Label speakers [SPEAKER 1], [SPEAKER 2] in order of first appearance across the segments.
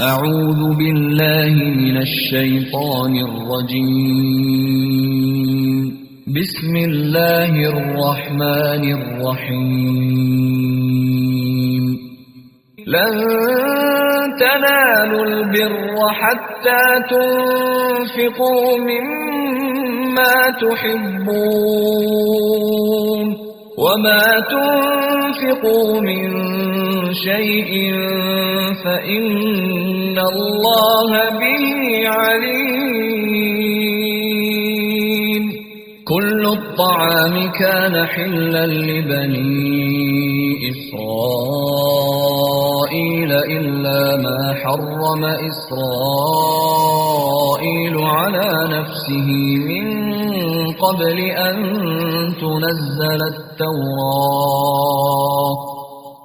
[SPEAKER 1] أعوذ بالله من الشيطان الرجيم. بسم الله الرحمن الرحيم. لن تنالوا البر حتى تنفقوا مما تحبون وما تنفقوا من شيء فإن الله به عليم. كل الطعام كان حلا لبني إسرائيل إلا ما حرم إسرائيل على نفسه من قبل أن تنزل التوراة.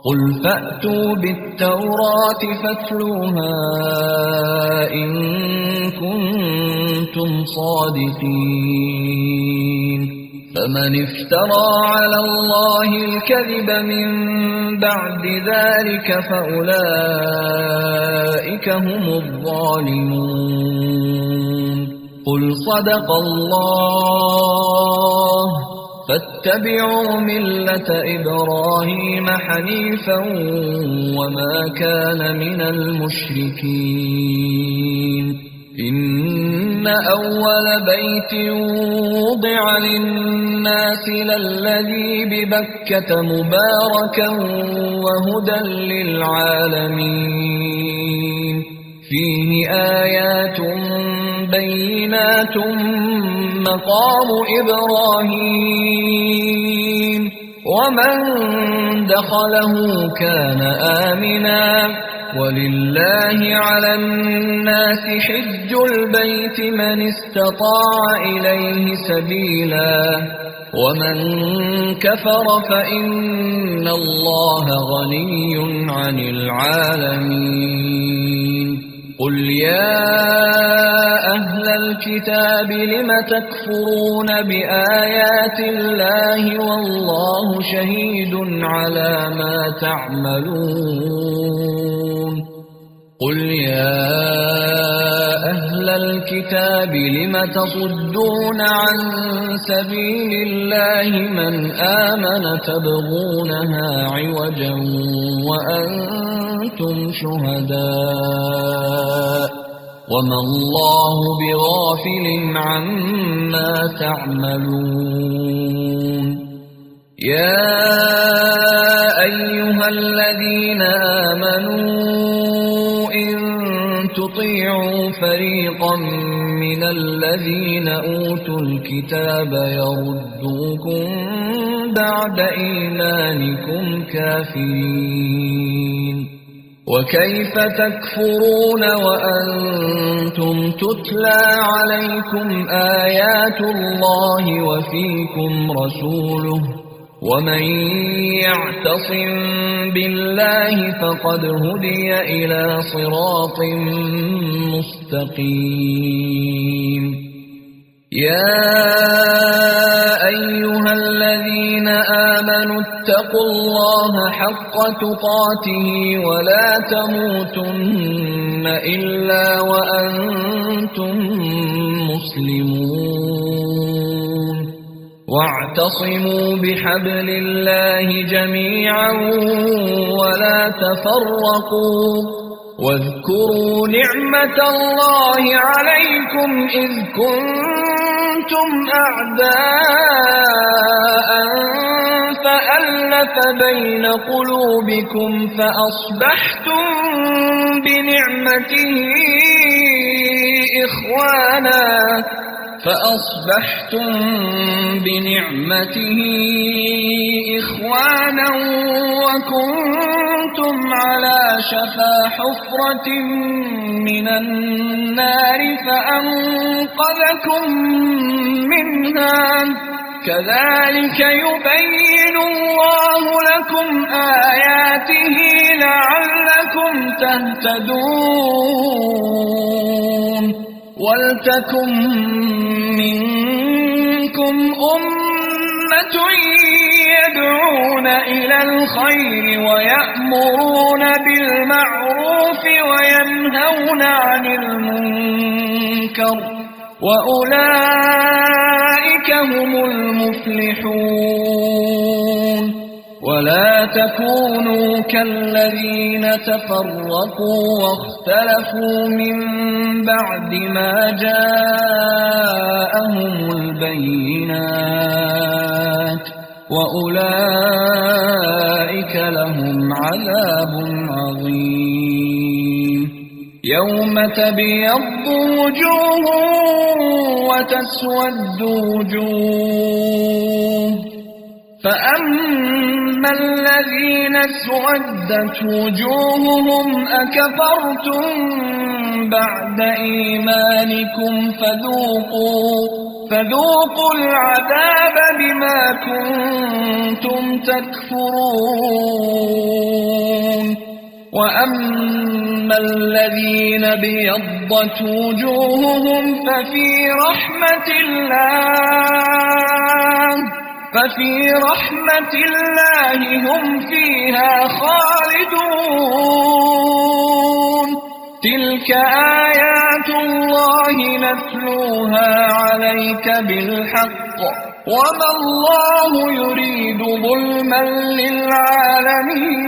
[SPEAKER 1] قل فأتوا بالتوراة فاتلوها إن كنتم صادقين. فمن افترى على الله الكذب من بعد ذلك فأولئك هم الظالمون. قل صدق الله فاتبعوا ملة إبراهيم حنيفا وما كان من المشركين. إن أول بيت وضع للناس للذي ببكة مباركا وهدى للعالمين. فيه آيات بينات مقام إبراهيم ومن دخله كان آمنا. ولله على الناس حج البيت من استطاع إليه سبيلا ومن كفر فإن الله غني عن العالمين. قل يا أهل الكتاب لم تكفرون بآيات الله والله شهيد على ما تعملون. قل يا أهل الكتاب لم تصدون عن سبيل الله من آمن تبغونها عوجا وأنتم شهداء وما الله بغافل عما تعملون. يا أيها الذين آمنوا إن تطيعوا فريقا من الذين أوتوا الكتاب يردوكم بعد إيمانكم كافرين. وكيف تكفرون وأنتم تتلى عليكم آيات الله وفيكم رسوله ومن يعتصم بالله فقد هدي إلى صراط مستقيم. يا أيها الذين آمنوا اتقوا الله حق تقاته ولا تموتن إلا وأنتم مسلمون. واعتصموا بحبل الله جميعا ولا تفرقوا. واذكروا نعمة الله عليكم إذ كنتم أعداء فألف بين قلوبكم فأصبحتم بنعمته إخوانا وكنتم على شفا حفرة من النار فأنقذكم منها. كذلك يبين الله لكم آياته لعلكم تهتدون. ولتكن منكم أمة يدعون إلى الخير ويأمرون بالمعروف وينهون وينهون عن المنكر وأولئك هم المفلحون ولا تكونوا كالذين تفرقوا واختلفوا من بعد ما جاءهم البينات وأولئك لهم عذاب عظيم يوم تبيض وجوه وتسود وجوه فأما الذين اسودت وجوههم أكفرتم بعد إيمانكم فذوقوا العذاب بما كنتم تكفرون وأما الذين ابيضت وجوههم ففي رحمة الله هم فيها خالدون تلك آيات الله نتلوها عليك بالحق وما الله يريد ظلما للعالمين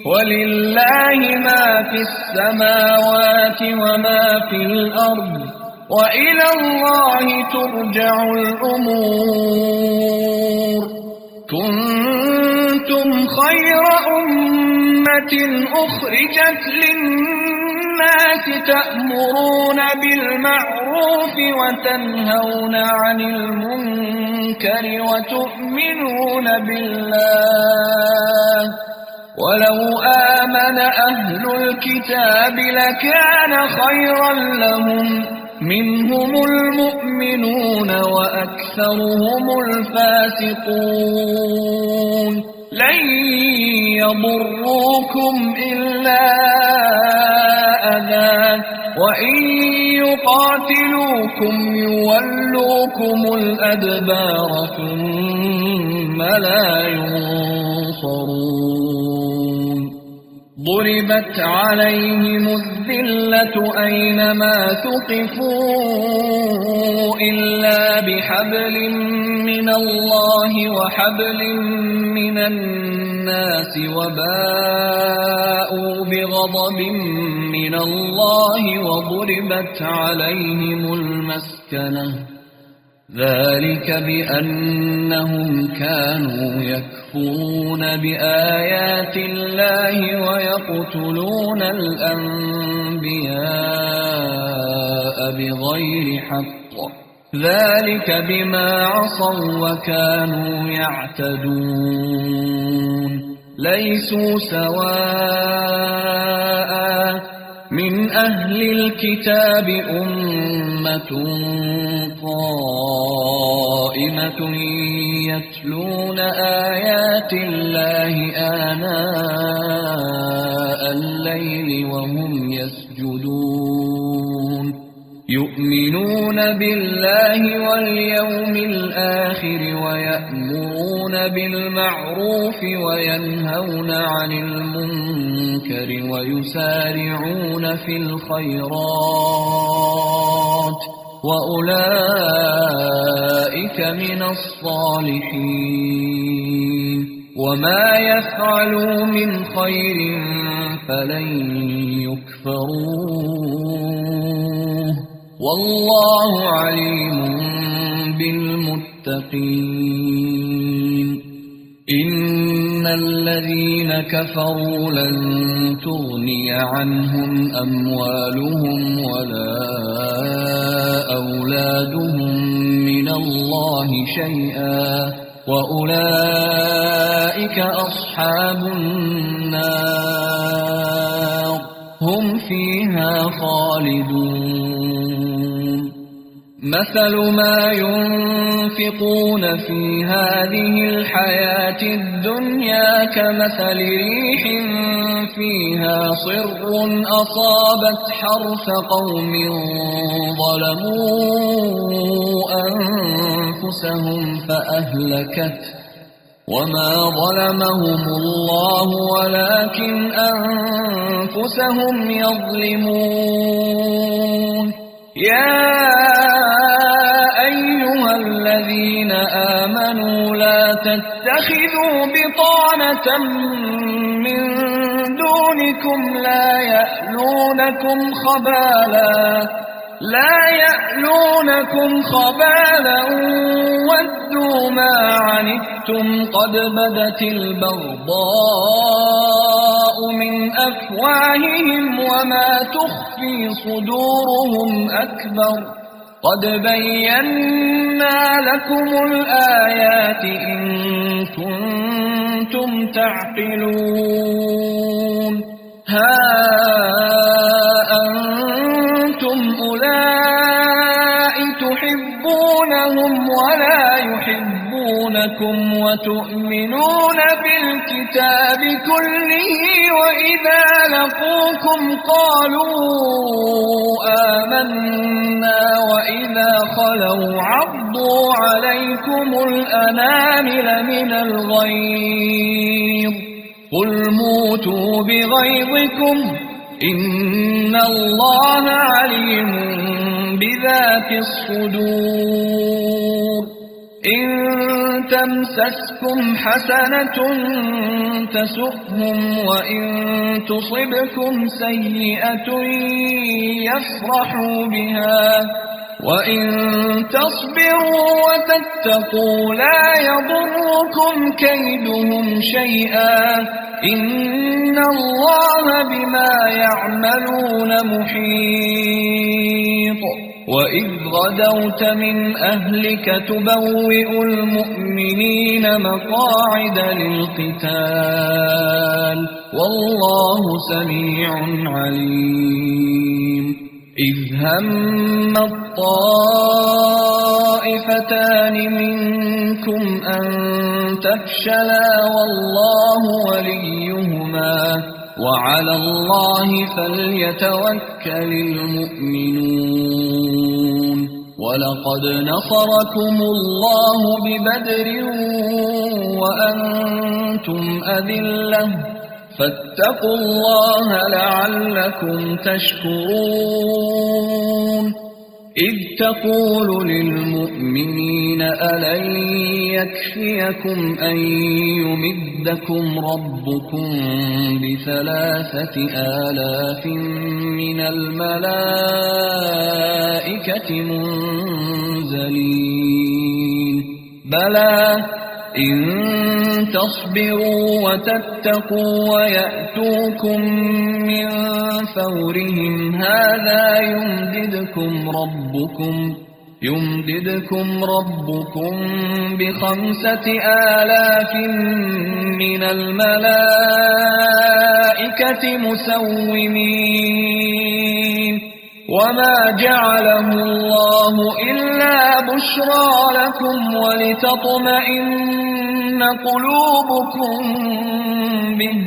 [SPEAKER 1] ولله ما في السماوات وما في الأرض وإلى الله ترجع الأمور كنتم خير أمة أخرجت للناس تأمرون بالمعروف وتنهون عن المنكر وتؤمنون بالله ولو آمن أهل الكتاب لكان خيرا لهم منهم المؤمنون وأكثرهم الفاسقون لن يضروكم إلا أذى وإن يقاتلوكم يولوكم الأدبار ثم لا ينصرون ضربت عليهم الذلة أينما ثقفوا إلا بحبل من الله وحبل من الناس وباءوا بغضب من الله وضربت عليهم المسكنة ذلك بأنهم كانوا يكفرون بآيات الله ويقتلون الأنبياء بغير حق ذلك بما عصوا وكانوا يعتدون ليسوا سواء من أهل الكتاب أمة قائمة يتلون آيات الله آناء الليل وهم يسجدون يؤمنون بالله واليوم الآخر ويأمرون بالمعروف وينهون عن المنكر ويسارعون في الخيرات وأولئك من الصالحين وما يفعلوا من خير فلن يكفروه والله عليم بالمتقين إن الذين كفروا لن تغني عنهم أموالهم ولا أولادهم من الله شيئا وأولئك أصحاب النار هم فيها خالدون مثل ما ينفقون في هذه الحياة الدنيا كمثل ريح فيها صر أصابت حرث قوم ظلموا أنفسهم فأهلكته وما ظلمهم الله ولكن أنفسهم يظلمون يا أيها الذين آمنوا لا تتخذوا بطانة من دونكم لا يألونكم خبالا ودوا ما عنتم قد بدت البغضاء من أفواههم وما تخفي صدورهم أكبر قد بينا لكم الآيات إن كنتم تعقلون ها أنتم أولئك تحبونهم ولا يحبونكم وتؤمنون بالكتاب كله وإذا لقوكم قالوا آمنا وإذا خلوا عضوا عليكم الأنامل من الغيظ قل موتوا بغيظكم إن الله عليم بذات الصدور إن تمسسكم حسنة تسؤهم وإن تصبكم سيئة يفرحوا بها وإن تصبروا وتتقوا لا يضركم كيدهم شيئا إن الله بما يعملون محيط وإذ غدوت من أهلك تبوئ المؤمنين مقاعد للقتال والله سميع عليم إذ هم الطائفتان منكم أن تفشلا والله وليهما وعلى الله فليتوكل المؤمنون ولقد نصركم الله ببدر وأنتم أذلة فاتقوا الله لعلكم تشكرون إذ تقول للمؤمنين ألن يكفيكم أن يمدكم ربكم ب3,000 من الملائكة منزلين بلى إن تصبروا وتتقوا ويأتوكم من فورهم هذا يمددكم ربكم ب5,000 من الملائكة مسومين وما جعله الله إلا بشرى لكم ولتطمئن قلوبكم به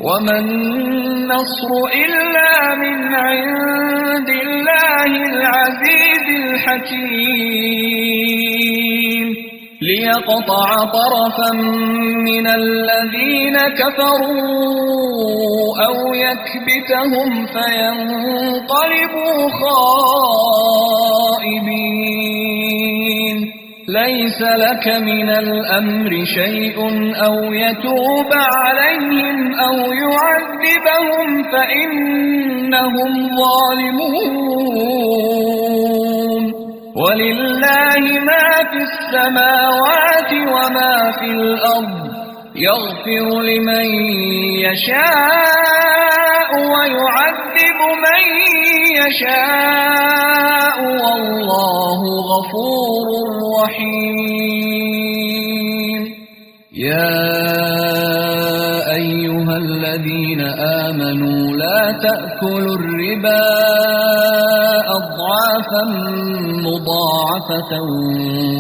[SPEAKER 1] وما النصر إلا من عند الله العزيز الحكيم ليقطع طرفا من الذين كفروا أو يكبتهم فينقلبوا خائبين ليس لك من الأمر شيء أو يتوب عليهم أو يعذبهم فإنهم ظالمون ولله ما في السماوات وما في الأرض يغفر لمن يشاء ويعذب من يشاء والله غفور رحيم يا أيها الذين آمنوا لا تأكلوا الربا أضعافا مضاعفة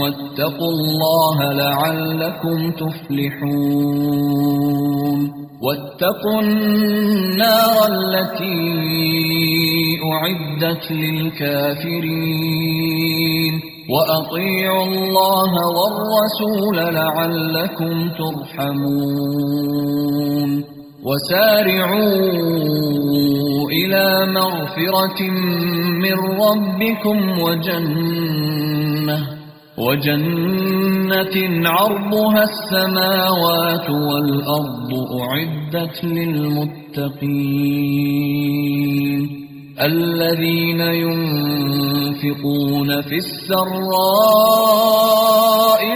[SPEAKER 1] واتقوا الله لعلكم تفلحون واتقوا النار التي أعدت للكافرين وأطيعوا الله والرسول لعلكم ترحمون وسارعوا إلى مغفرة من ربكم وجنة عرضها السماوات والأرض أعدت للمتقين الذين ينفقون في السراء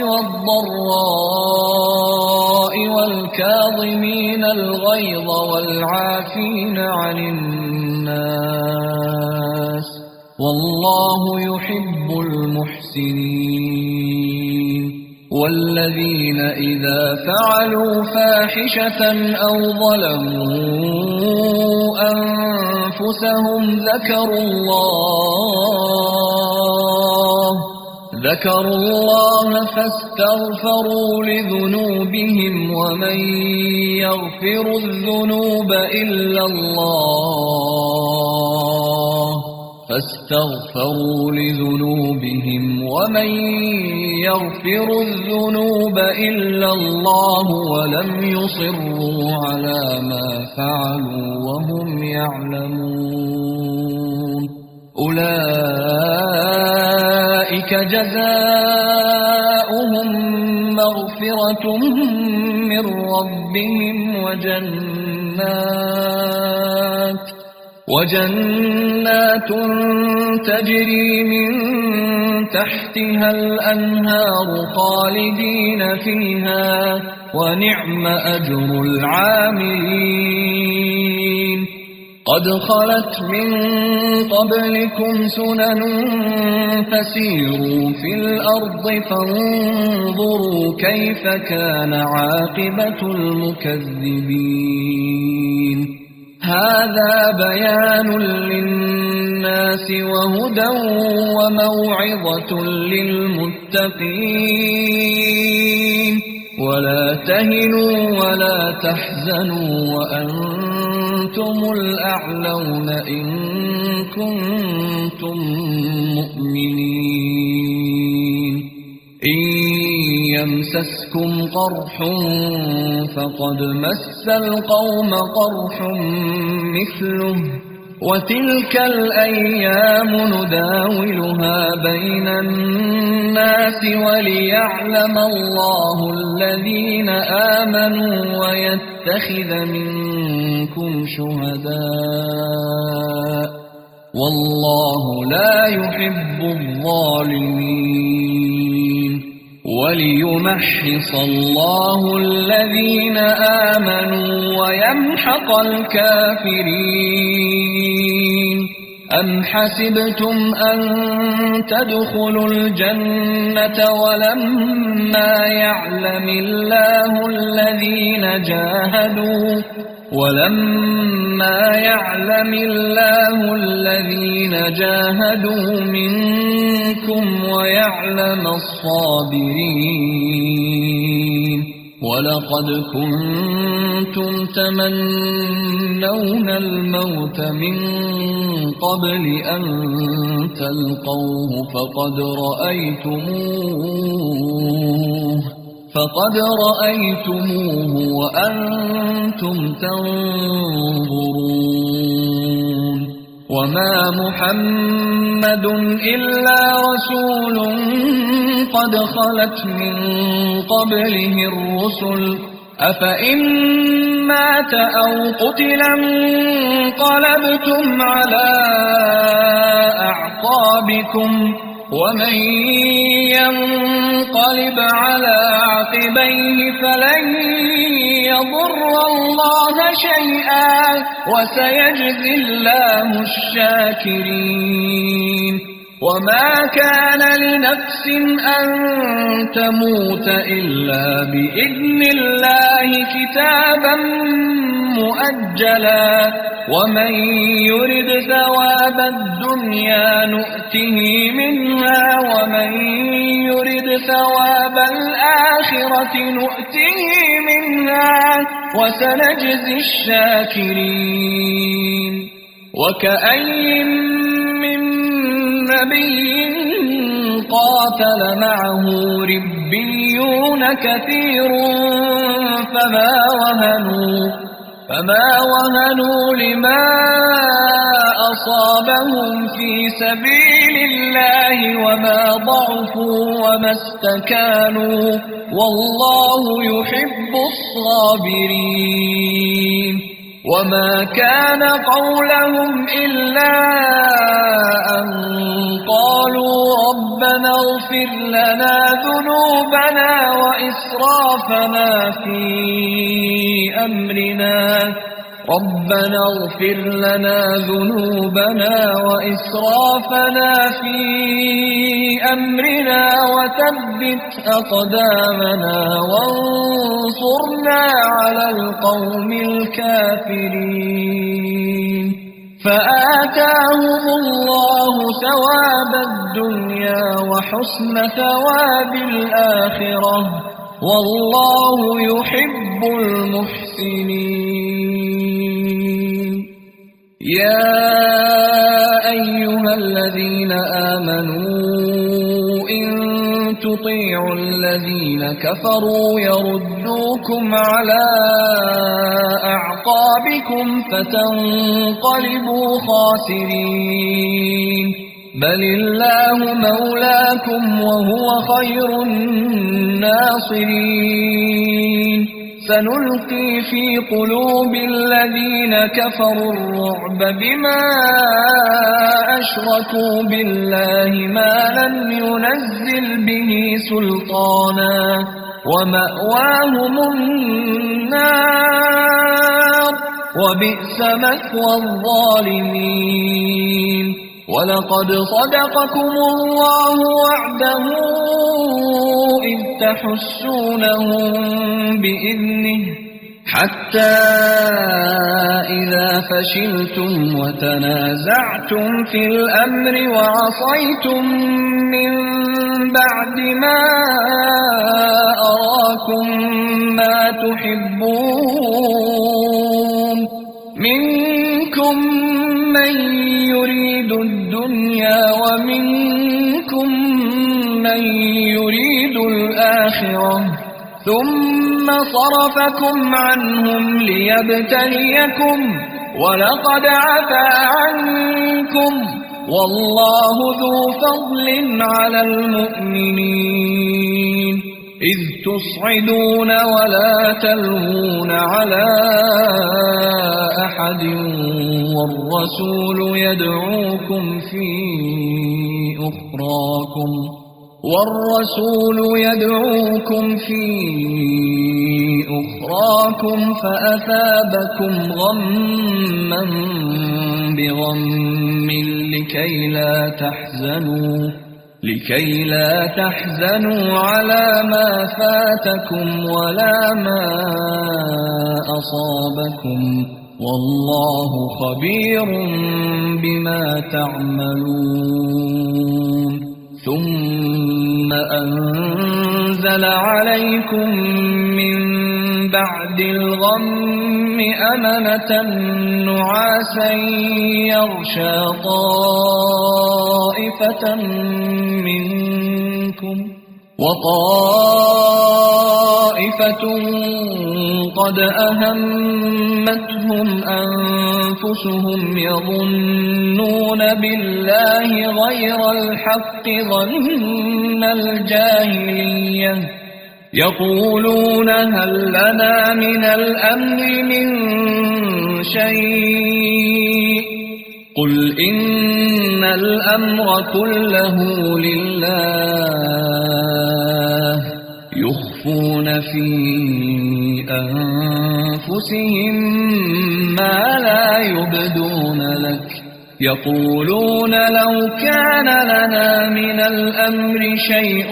[SPEAKER 1] والضراء والكاظمين الغيظ والعافين عن الناس والله يحب المحسنين والذين إذا فعلوا فاحشة أو ظلموا أنفسهم ذكروا الله فاستغفروا لذنوبهم ومن يغفر الذنوب إلا الله ولم يصروا على ما فعلوا وهم يعلمون أولئك جزاؤهم مغفرة من ربهم وجنات تجري من تحتها الأنهار خالدين فيها ونعم أجر العاملين قد خلت من قبلكم سنن فسيروا في الأرض فانظروا كيف كان عاقبة المكذبين هذا بيان للناس وهدى وموعظة للمتقين ولا تهنوا ولا تحزنوا وأنتم الأعلون إن كنتم مؤمنين إن يمسسكم قرح فقد مس القوم قرح مثله وتلك الأيام نداولها بين الناس وليعلم الله الذين آمنوا ويتخذ منكم شهداء والله لا يحب الظالمين وليمحص الله الذين آمنوا ويمحق الكافرين أم حسبتم أن تدخلوا الجنة ولما يعلم الله الذين جاهدوا منكم ويعلم الصابرين ولقد كنتم تمنون الموت من قبل أن تلقوه فقد رأيتموه وأنتم تنظرون وما محمد إلا رسول قد خلت من قبله الرسل أفإن مات أو قتل انقلبتم على أعقابكم ومن ينقلب على عقبيه فلن يضر الله شيئا وسيجزي الله الشاكرين وما كان لنفس أن تموت إلا بإذن الله كتابا مؤجلا ومن يرد ثواب الدنيا نؤته منها ومن يرد ثواب الآخرة نؤته منها وسنجزي الشاكرين وكأي من نبي قاتل معه ربيون كثير فما وهنوا لما أصابهم في سبيل الله وما ضعفوا وما استكانوا والله يحب الصابرين وما كان قولهم إلا أن قالوا ربنا اغفر لنا ذنوبنا وإسرافنا في أمرنا وثبت أقدامنا وانصرنا على القوم الكافرين فآتاهم الله ثواب الدنيا وحسن ثواب الآخرة والله يحب المحسنين يا أيها الذين آمنوا إن تطيعوا الذين كفروا يردوكم على أعقابكم فتنقلبوا خاسرين بل الله مولاكم وهو خير الناصرين سنلقي في قلوب الذين كفروا الرعب بما أشركوا بالله ما لم ينزل به سلطانا ومأواهم النار وبئس مثوى الظالمين ولقد صدقكم الله وعده إذ تحسونهم بإذنه حتى إذا فشلتم وتنازعتم في الأمر وعصيتم من بعد ما أراكم ما تحبون منكم من يريد الدنيا ومنكم من يريد الآخرة ثم صرفكم عنهم ليبتليكم ولقد عفا عنكم والله ذو فضل على المؤمنين إذ تصعدون ولا تلوون على أحد والرسول يدعوكم في أخراكم فأثابكم غما بغم لكي لا تحزنوا على ما فاتكم ولا ما أصابكم والله خبير بما تعملون ثم أنزل عليكم من بعد الغم أمنة نعاسا يغشى طائفة منكم وطائفة قد أهمتهم أنفسهم يظنون بالله غير الحق ظن الجاهلية يقولون هل لنا من الأمر من شيء قل إن الأمر كله لله يخفون في أنفسهم ما لا يبدون لك يقولون لو كان لنا من الأمر شيء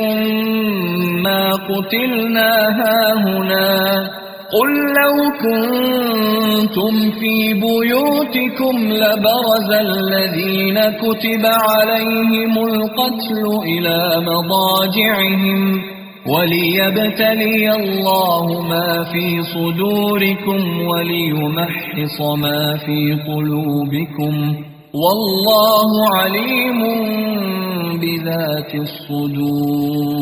[SPEAKER 1] ما قتلنا هاهنا قل لو كنتم في بيوتكم لبرز الذين كتب عليهم القتل إلى مضاجعهم وليبتلي الله ما في صدوركم وليمحص ما في قلوبكم والله عليم بذات الصدور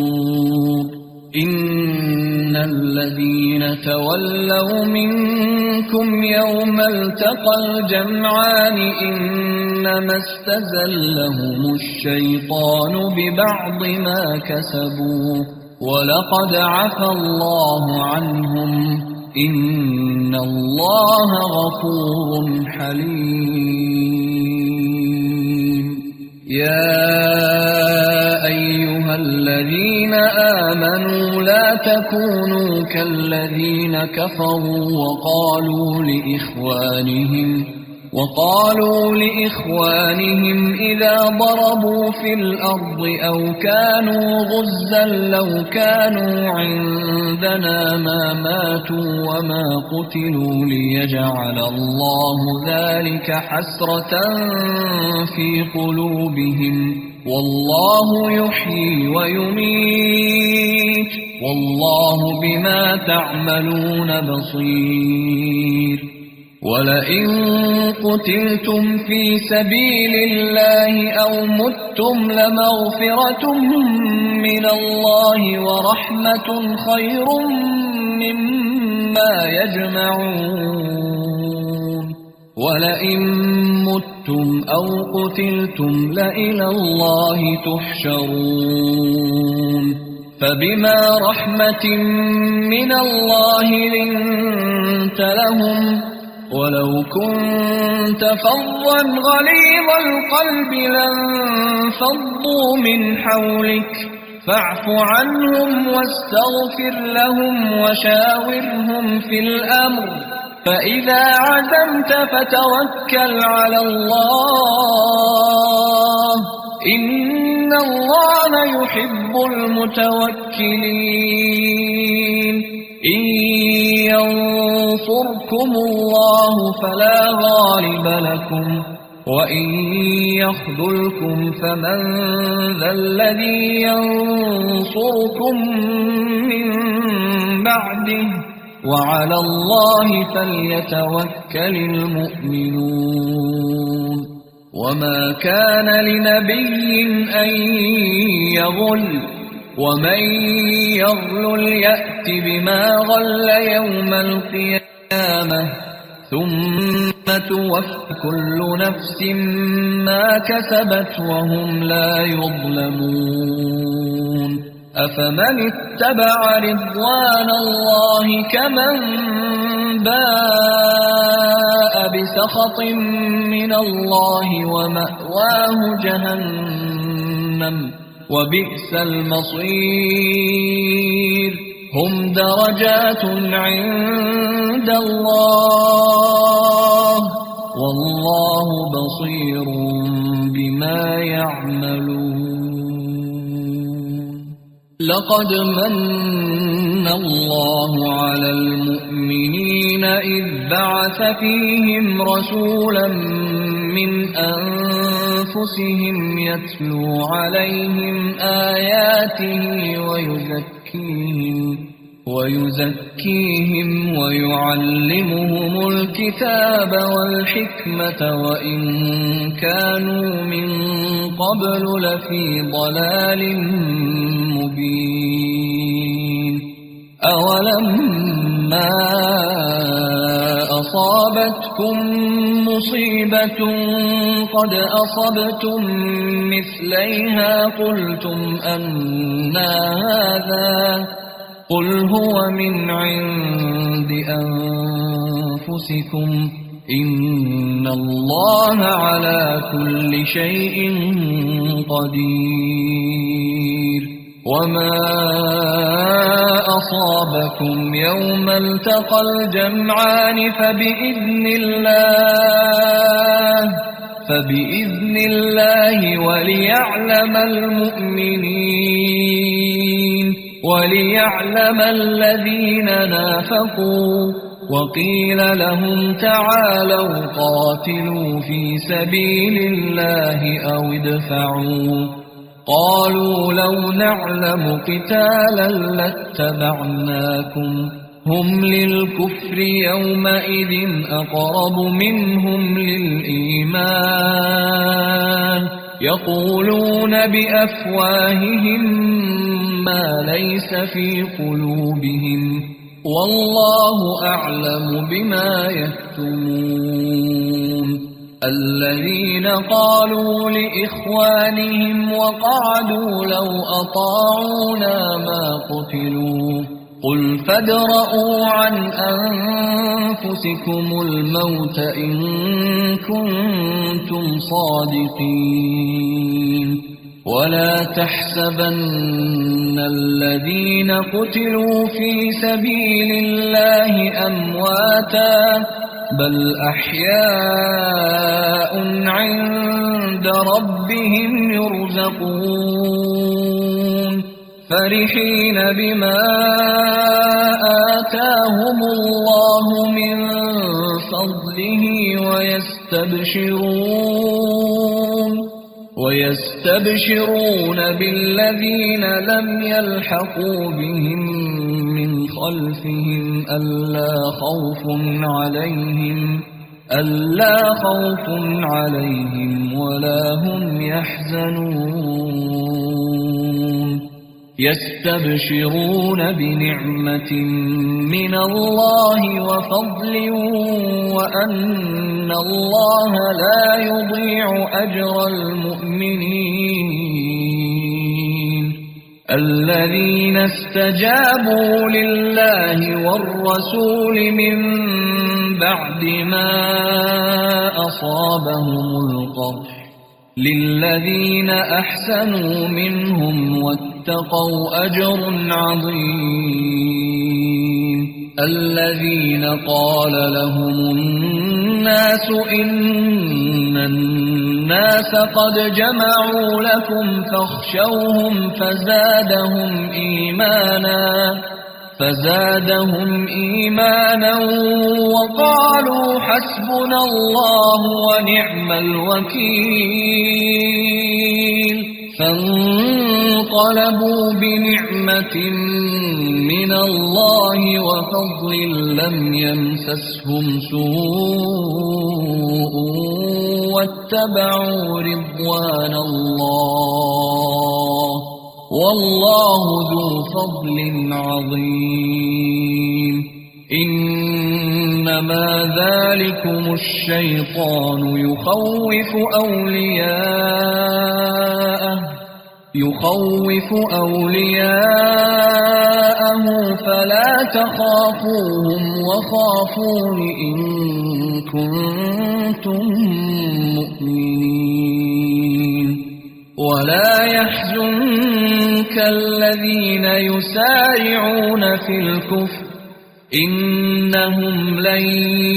[SPEAKER 1] إن الذين تولوا منكم يوم التقى الجمعان إنما استزلهم الشيطان ببعض ما كسبوا ولقد عفى الله عنهم إن الله غفور حليم يا أيها الذين آمنوا لا تكونوا كالذين كفروا وقالوا لإخوانهم إذا ضربوا في الأرض أو كانوا غزا لو كانوا عندنا ما ماتوا وما قتلوا ليجعل الله ذلك حسرة في قلوبهم والله يحيي ويميت والله بما تعملون بصير ولئن قتلتم في سبيل الله أو متم لمغفرة من الله ورحمة خير مما يجمعون ولئن متم أو قتلتم لإلى الله تحشرون فبما رحمة من الله لنت لهم ولو كنت فظا غليظ القلب لانفضوا من حولك فاعف عنهم واستغفر لهم وشاورهم في الأمر فإذا عزمت فتوكل على الله إن الله يحب المتوكلين إن ينصركم الله فلا غالب لكم وإن يخذلكم فمن ذا الذي ينصركم من بعده وعلى الله فليتوكل المؤمنون وما كان لنبي أن يغل ومن يغلل يأت بما غل يوم القيامة ثم توفى كل نفس ما كسبت وهم لا يظلمون أفمن اتبع رضوان الله كمن باء بسخط من الله ومأواه جهنم وبئس المصير هم درجات عند الله والله بصير بما يعملون لقد من الله على المؤمنين إذ بعث فيهم رسولا من أنفسهم يتلو عليهم آياته ويزكيهم ويعلمهم الكتاب والحكمة وإن كانوا من قبل لفي ضلال مبين أولما أصابتكم مصيبة قد أصبتم مثليها قلتم أنى هذا قل هو من عند أنفسكم إن الله على كل شيء قدير وما أصابكم يوم التقى الجمعان فبإذن الله وليعلم المؤمنين وليعلم الذين نافقوا وقيل لهم تعالوا قاتلوا في سبيل الله أو ادفعوا قالوا لو نعلم قتالا لاتبعناكم هم للكفر يومئذ أقرب منهم للإيمان يقولون بأفواههم ما ليس في قلوبهم والله أعلم بما يكتمون الذين قالوا لإخوانهم وقعدوا لو أطاعونا ما قتلوا قل فادرءوا عن أنفسكم الموت إن كنتم صادقين ولا تحسبن الذين قتلوا في سبيل الله أمواتا بل أحياء عند ربهم يرزقون فرحين بما آتاهم الله من فضله ويستبشرون بالذين لم يلحقوا بهم من خلفهم ألا خوف عليهم ولا هم يحزنون يستبشرون بنعمة من الله وفضل وأن الله لا يضيع أجر المؤمنين الذين استجابوا لله والرسول من بعد ما أصابهم القرح للذين أحسنوا منهم واتقوا أجر عظيم الذين قال لهم الناس إن الناس قد جمعوا لكم فاخشوهم فزادهم إيمانا وقالوا حسبنا الله ونعم الوكيل فانقلبوا بنعمة من الله وفضل لم يمسسهم سوء واتبعوا رضوان الله والله ذو فضل عظيم إنما ذلكم الشيطان يخوف أولياءه فلا تخافوهم وخافون إن كنتم مؤمنين ولا يحزنك الذين يسارعون في الكفر إنهم لن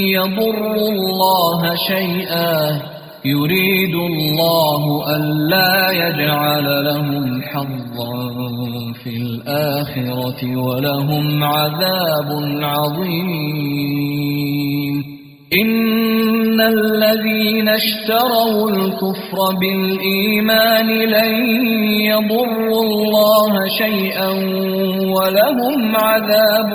[SPEAKER 1] يضروا الله شيئا يريد الله ألا يجعل لهم حظا في الآخرة ولهم عذاب عظيم إن الذين اشتروا الكفر بالإيمان لن يضروا الله شيئا ولهم عذاب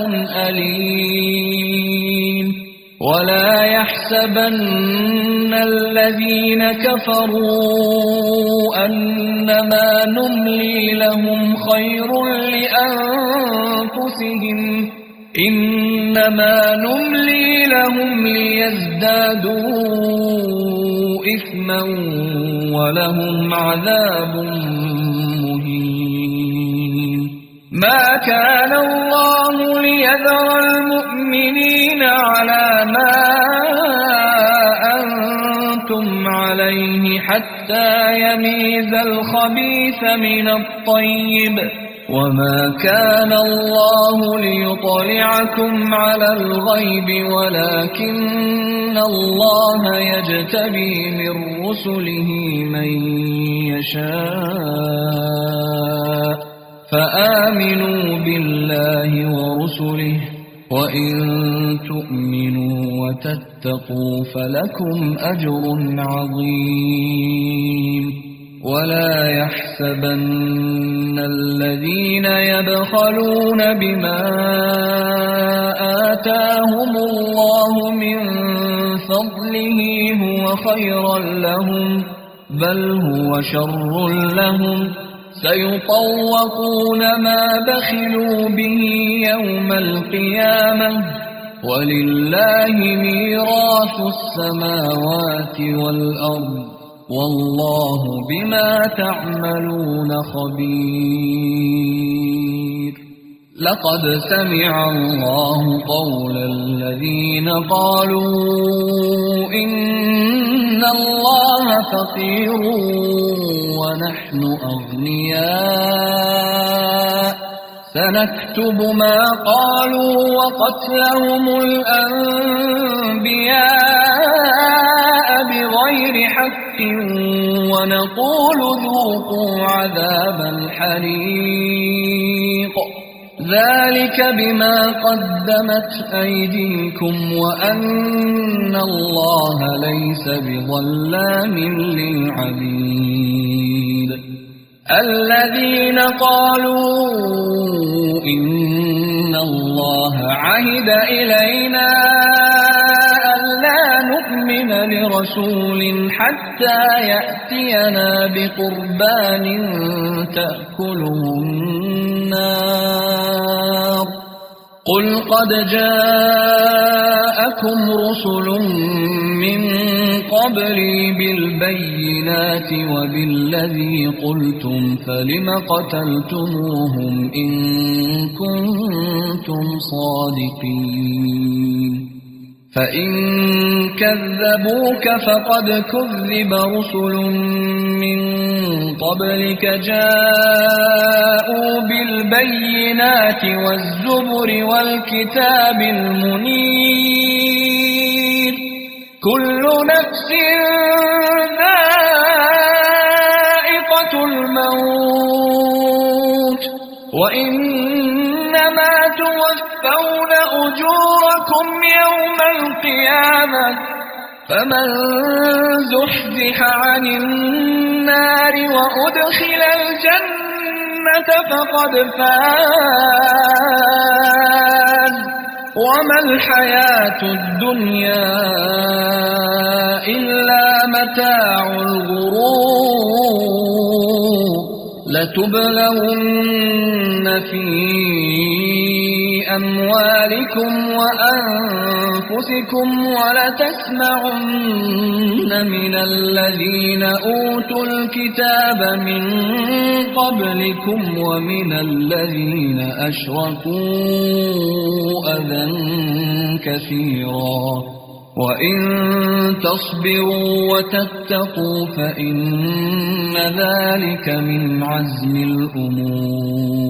[SPEAKER 1] أليم ولا يحسبن الذين كفروا أنما نملي لهم خير لأنفسهم إنما نملي لهم ليزدادوا إثما ولهم عذاب مهين ما كان الله ليذر المؤمنين على ما أنتم عليه حتى يميز الخبيث من الطيب وما كان الله ليطلعكم على الغيب ولكن الله يجتبي من رسله من يشاء فآمنوا بالله ورسله وإن تؤمنوا وتتقوا فلكم أجر عظيم ولا يحسبن الذين يبخلون بما آتاهم الله من فضله هو خيرا لهم بل هو شر لهم سيطوقون ما بخلوا به يوم القيامة ولله ميراث السماوات والأرض والله بما تعملون خبير. لقد سمع الله قول الذين قالوا إن الله فقير ونحن أغنياء سنكتب ما قالوا وقتلهم الأنبياء بغير حق ونقول ذوقوا عذاب الحريق ذلك بما قدمت أيديكم وأن الله ليس بظلام للعبيد. الذين قالوا إن الله عهد إلينا ألا نؤمن لرسول حتى يأتينا بقربان تأكله النار قل قد جاءكم رسل من قبلي بالبينات وبالذي قلتم فلم قتلتموهم إن كنتم صادقين. فإن كذبوك فقد كذب رسل من قبلك جاءوا بالبينات والزبر والكتاب المنير كل نفس ذائقة الموت وإنما توفون أجوركم يوم القيامة فمن زحزح عن النار وأدخل الجنة فقد فاز وما الحياة الدنيا إلا متاع الغرور. لتبلون في أموالكم وأنفسكم ولتسمعن من الذين أوتوا الكتاب من قبلكم ومن الذين أشركوا أذى كثيرا وإن تصبروا وتتقوا فإن ذلك من عزم الأمور.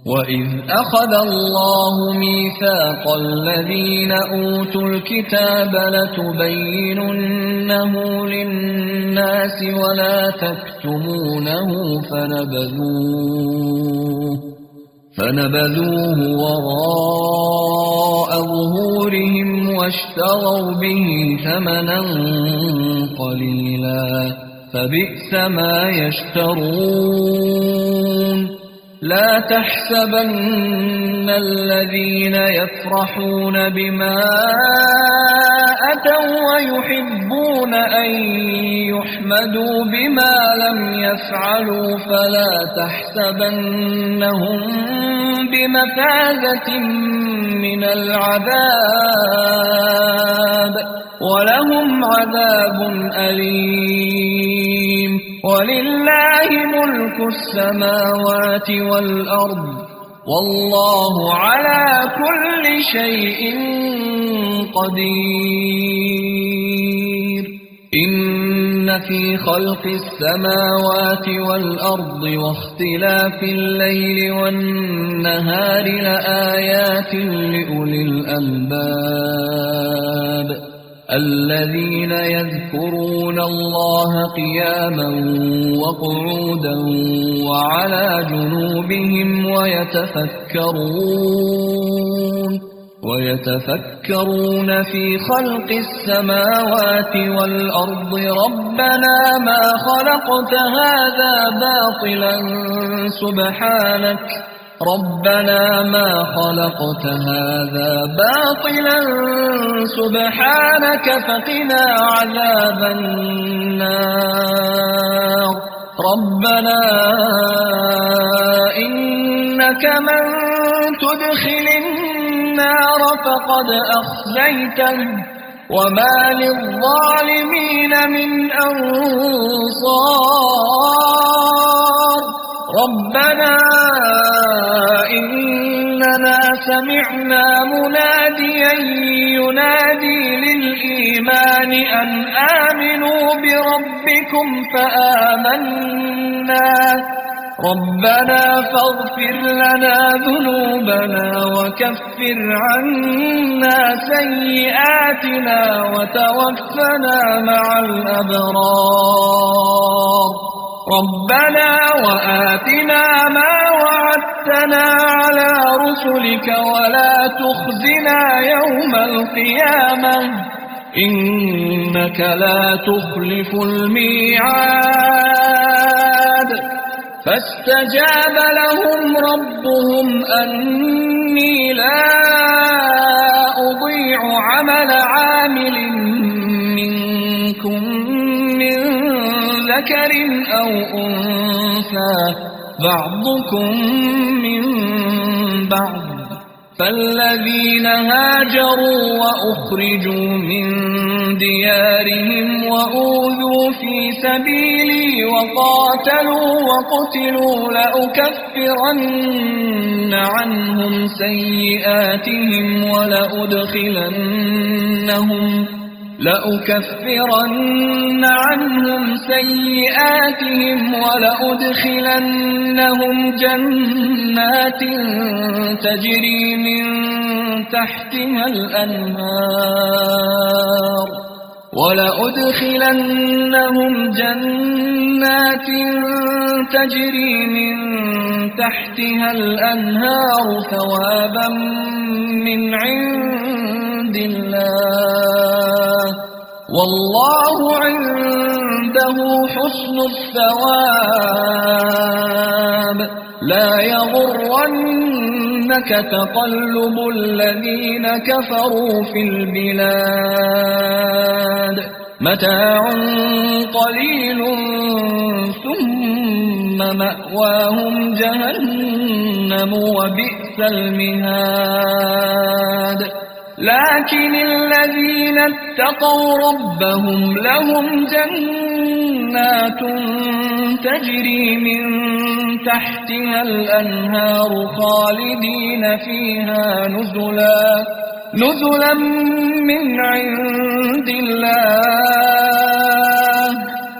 [SPEAKER 1] وإذ أخذ الله ميثاق الذين أوتوا الكتاب لتبيننه للناس ولا تكتمونه فنبذوه وراء ظهورهم واشتروا به ثمنا قليلا فبئس ما يشترون. لا تحسبن الذين يفرحون بما أتوا ويحبون أن يحمدوا بما لم يفعلوا فلا تحسبنهم بمفازة من العذاب ولهم عذاب أليم. ولله ملك السماوات والأرض والله على كل شيء قدير. إن في خلق السماوات والأرض واختلاف الليل والنهار لآيات لأولي الألباب الذين يذكرون الله قياما وقعودا وعلى جنوبهم ويتفكرون في خلق السماوات والأرض ربنا ما خلقت هذا باطلا سبحانك فقنا عذاب النار. ربنا إنك من تدخل النار فقد أخزيته وما للظالمين من أنصار ربنا إننا سمعنا مناديا ينادي للإيمان أن آمنوا بربكم فآمنا ربنا فاغفر لنا ذنوبنا وكفر عنا سيئاتنا وتوفنا مع الأبرار ربنا وآتنا ما وعدتنا على رسلك ولا تخزنا يوم القيامة إنك لا تخلف الميعاد فاستجاب لهم ربهم أني لا أضيع عمل عامل منكم من ذكر أو أنثى بعضكم من بعض فالذين هاجروا وأخرجوا من ديارهم وأوذوا في سبيلي وقاتلوا وقتلوا لأكفرن عنهم سيئاتهم ولأدخلنهم جنات تجري من تحتها الأنهار ثوابا من عند الله والله عنده حسن الثواب لا يغرنك تقلب الذين كفروا في البلاد متاع قليل ثم مأواهم جهنم وبئس المهاد لكن الذين اتقوا ربهم لهم جنات تجري من تحتها الأنهار خالدين فيها نزلا من عند الله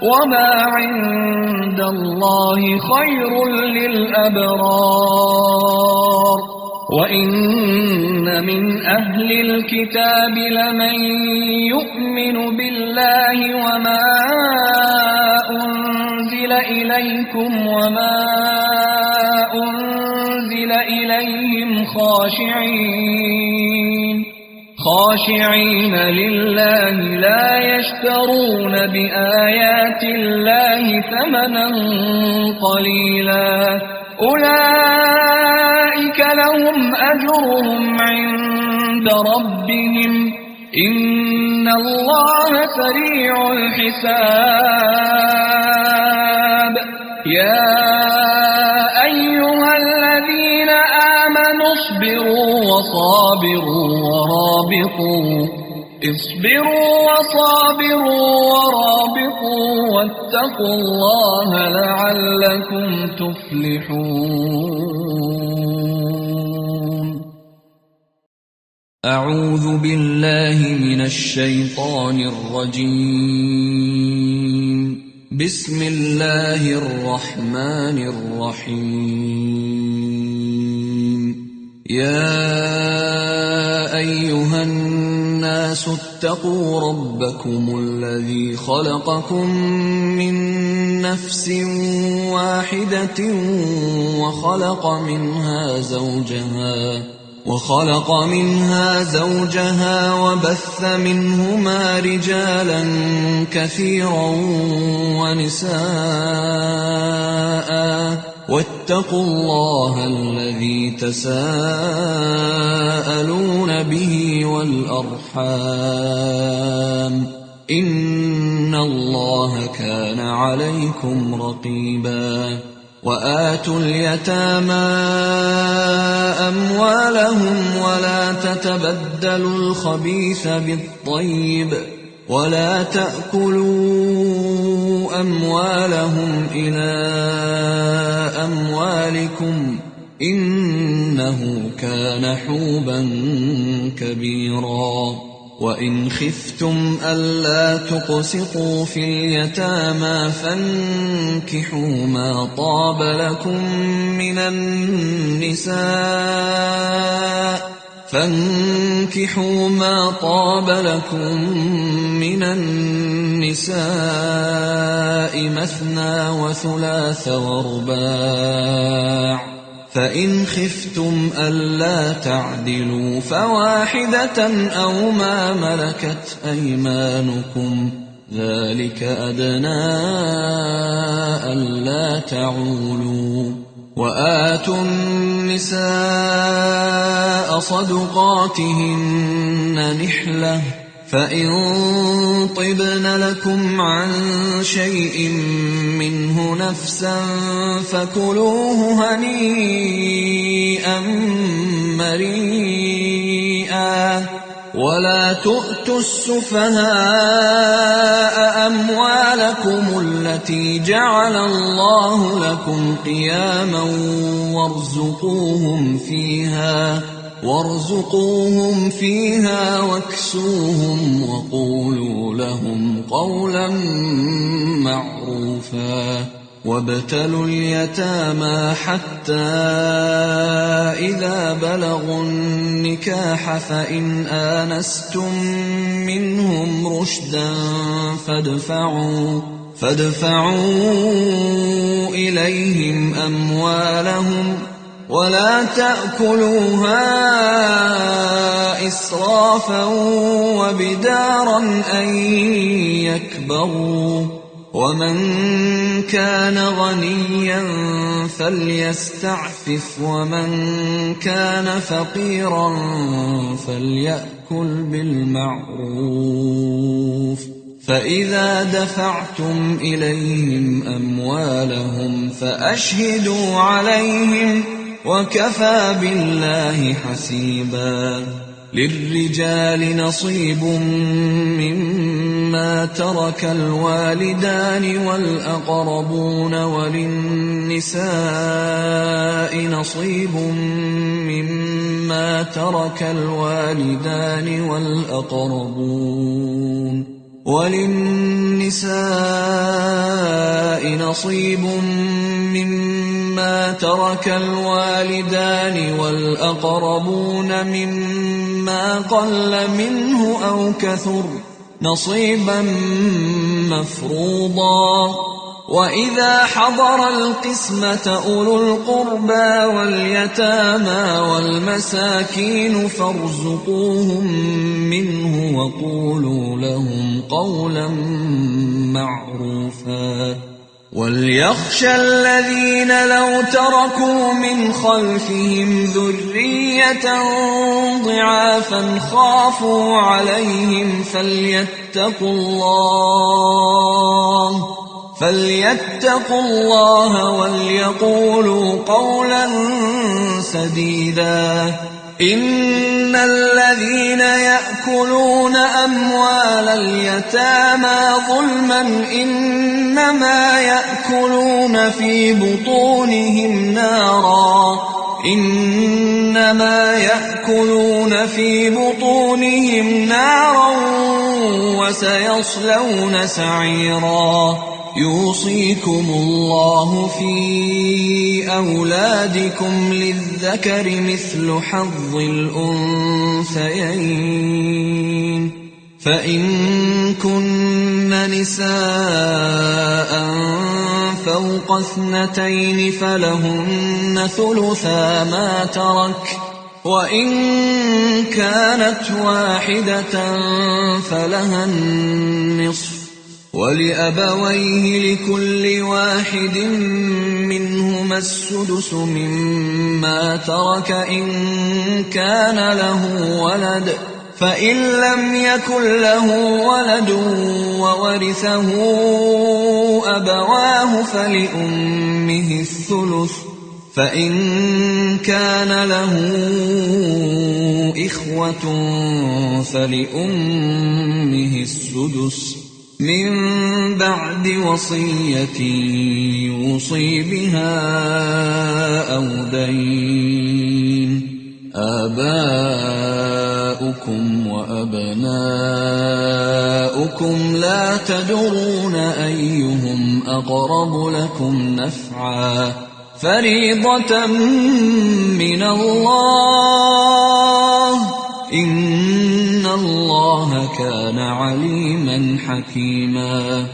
[SPEAKER 1] وما عند الله خير للأبرار وإن من أهل الكتاب لمن يؤمن بالله وما أنزل إليكم وما أنزل إليهم خاشعين لله لا يشترون بآيات الله ثمنا قليلا أولئك لهم أجرهم عند ربهم إن الله سريع الحساب يا أيها الذين آمنوا اصبروا وصابروا ورابطوا واتقوا الله لعلكم تفلحون
[SPEAKER 2] أعوذ بالله من الشيطان الرجيم بسم الله الرحمن الرحيم يا أيها الناس اتقوا ربكم الذي خلقكم من نفس واحدة وخلق منها زوجها وبث منهما رجالا كثيرا ونساء واتقوا الله الذي تساءلون به والأرحام إن الله كان عليكم رقيبا وآتوا اليتامى أموالهم ولا تتبدلوا الخبيث بالطيب ولا تأكلوا أموالهم إلى أموالكم إنه كان حوبا كبيرا وإن خفتم ألا تقسطوا في اليتامى فانكحوا ما طاب لكم من النساء مثنى وثلاث ورباع فإن خفتم ألا تعدلوا فواحدة أو ما ملكت أيمانكم ذلك أدنى ألا تعولوا وآتوا النساء صدقاتهن نحلة فإن طبن لكم عن شيء منه نفسا فكلوه هنيئا مريئا ولا تؤتوا السفهاء أموالكم التي جعل الله لكم قياما وارزقوهم فيها واكسوهم وقولوا لهم قولا معروفا وابتلوا اليتامى حتى إذا بلغوا النكاح فإن آنستم منهم رشدا فادفعوا إليهم أموالهم ولا تأكلوها إسرافا وبدارا أن يكبروا ومن كان غنيا فليستعفف ومن كان فقيرا فليأكل بالمعروف فإذا دفعتم إليهم أموالهم فأشهدوا عليهم وكفى بالله حسيبا للرجال نصيب مما ترك الوالدان والأقربون وللنساء نصيب مما ترك الوالدان والأقربون مما قل منه أو كثر نصيبا مفروضا وإذا حضر القسمة أولو القربى واليتامى والمساكين فارزقوهم منه وقولوا لهم قولا معروفا وليخشى الذين لو تركوا من خلفهم ذرية ضعافا خافوا عليهم فليتقوا الله وليقولوا قولا سديدا إن الذين يأكلون أموال اليتامى ظلما إنما يأكلون في بطونهم نارا وسيصلون سعيرا يوصيكم الله في أولادكم للذكر مثل حظ الأنثيين فإن كن نساء فوق 2 فلهن ثلثا ما ترك وإن كانت واحدة فلها النصف ولأبويه لكل واحد منهما السدس مما ترك إن كان له ولد فإن لم يكن له ولد وورثه أبواه فلأمه الثلث، فإن كان له إخوة فلأمه السدس من بعد وصية يوصي بها أو دين. آباؤكم وأبناؤكم لا تدرون أيهم أقرب لكم نفعا فريضة من الله، إن الله كان عليما حكيما.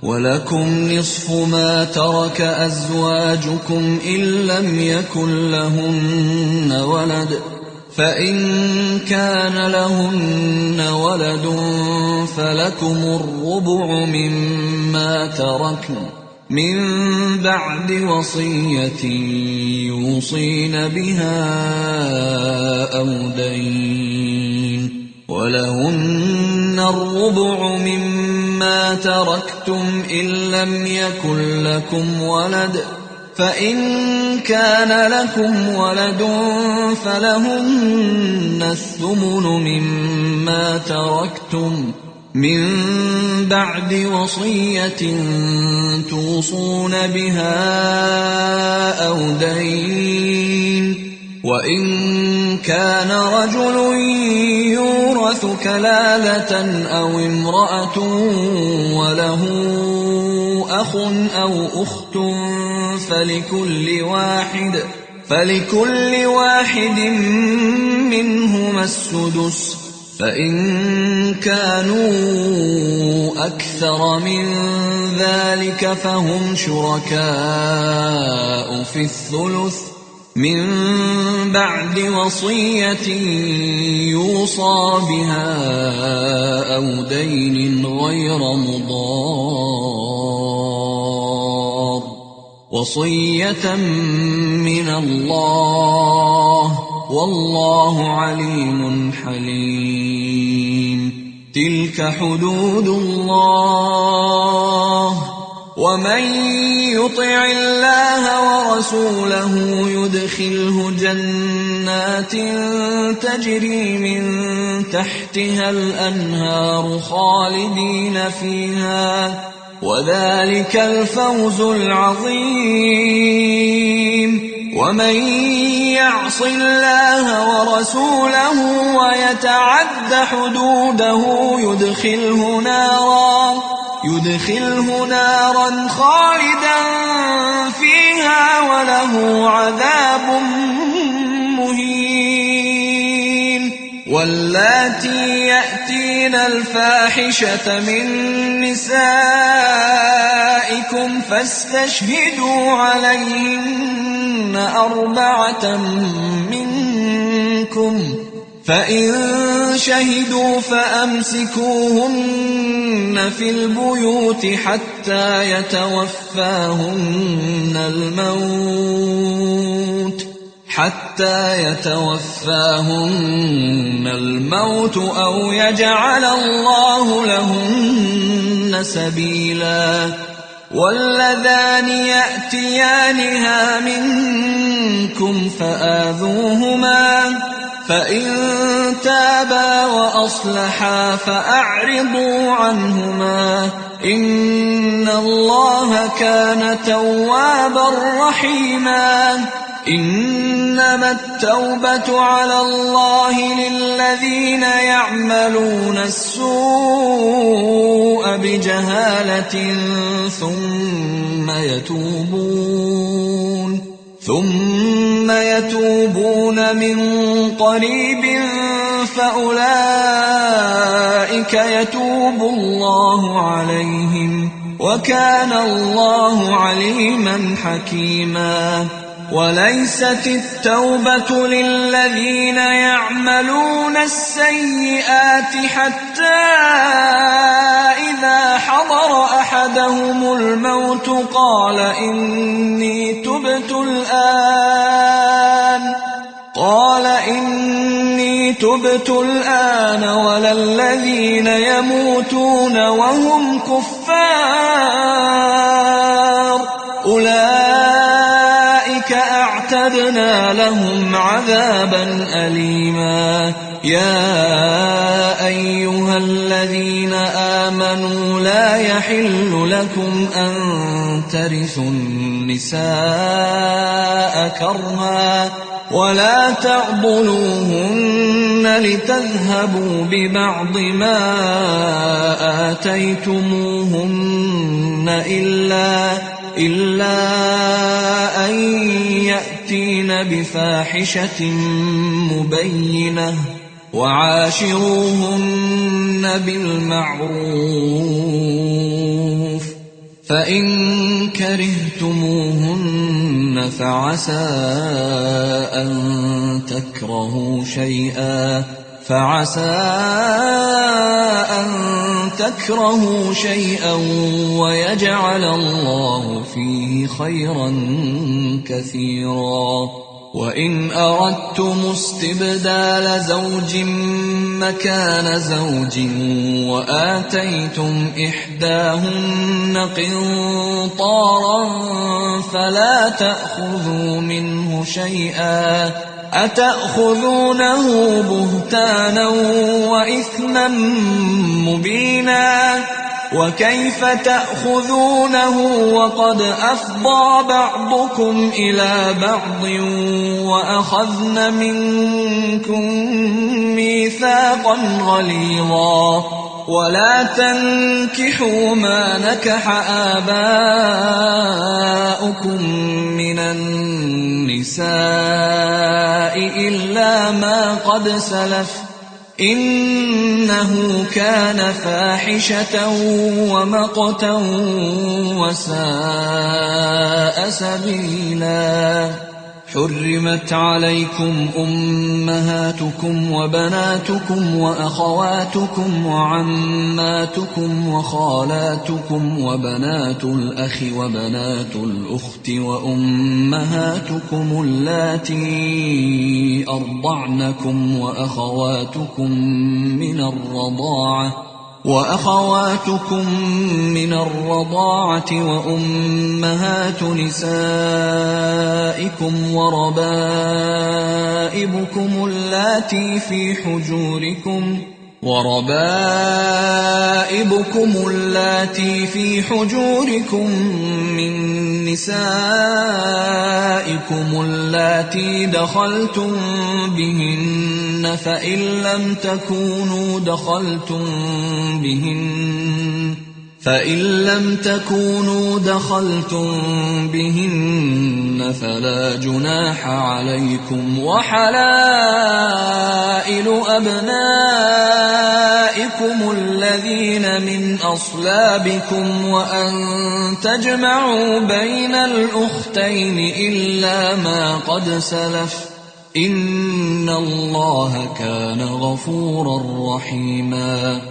[SPEAKER 2] ولكم نصف ما ترك أزواجكم إن لم يكن لهن ولد، فإن كان لهن ولد فلكم الربع مما تركن من بعد وصية يوصين بها أو دين، ولهن الربع مما تركتم إن لم يكن لكم ولد، فإن كان لكم ولد فلهن الثمن مما تركتم من بعد وصية توصون بها أو دين. وإن كان رجل يورث كلالة أو امرأة وله أخ أو أخت فلكل واحد منهما السدس، فإن كانوا أكثر من ذلك فهم شركاء في الثلث من بعد وصية يوصى بها أو دين غير مضار، وصية من الله، والله عليم حليم. تلك حدود الله، ومن يطع الله ورسوله يدخله جنات تجري من تحتها الأنهار خالدين فيها، وذلك الفوز العظيم. ومن يعص الله ورسوله ويتعد حدوده يدخله نارا خالدا فيها وله عذاب مهين. واللاتي يأتين الفاحشة من نسائكم فاستشهدوا عليهن 4 منكم، فإن شهدوا فأمسكوهن في البيوت حتى يتوفاهن الموت أو يجعل الله لهن سبيلا. واللذان يأتيانها منكم فآذوهما، فإن تابا وأصلحا فأعرضوا عنهما، إن الله كان توابا رحيما. إنما التوبة على الله للذين يعملون السوء بجهالة ثم يتوبون من قريب فأولئك يتوب الله عليهم، وكان الله عليما حكيما. وليست التوبة للذين يعملون السيئات حتى إذا حضر أحدهم الموت قال إني تبت الآن ولا الذين يموتون وهم كفار أولئك أعتدنا لهم عذابا أليما يا أيها الذين آمنوا لا يحل لكم أن ترثوا النساء كرها ولا تعضلوهن لتذهبوا ببعض ما آتيتموهن إلا أن يأتين بفاحشة مبينة وعاشروهن بالمعروف فإن كرهتموهن فعسى أن تكرهوا شيئا ويجعل الله فيه خيرا كثيرا وإن أردتم استبدال زوج مكان زوج وآتيتم إحداهن قنطارا فلا تأخذوا منه شيئا أتأخذونه بهتانا وإثما مبينا وكيف تأخذونه وقد أفضى بعضكم إلى بعض وأخذن منكم ميثاقا غليظا ولا تنكحوا ما نكح آباؤكم من النساء إلا ما قد سلف إنه كان فاحشة ومقتا وساء سبيلا حرمت عليكم أمهاتكم وبناتكم وأخواتكم وعماتكم وخالاتكم وبنات الأخ وبنات الأخت وأمهاتكم اللاتي أرضعنكم وأخواتكم من الرضاعة وأمهات نسائكم وربائبكم اللاتي في حجوركم من نسائكم اللاتي دخلتم بهن فإن لم تكونوا دخلتم بهن فلا جناح عليكم وحلائل أبنائكم الذين من أصلابكم وأن تجمعوا بين الأختين إلا ما قد سلف إن الله كان غفورا رحيما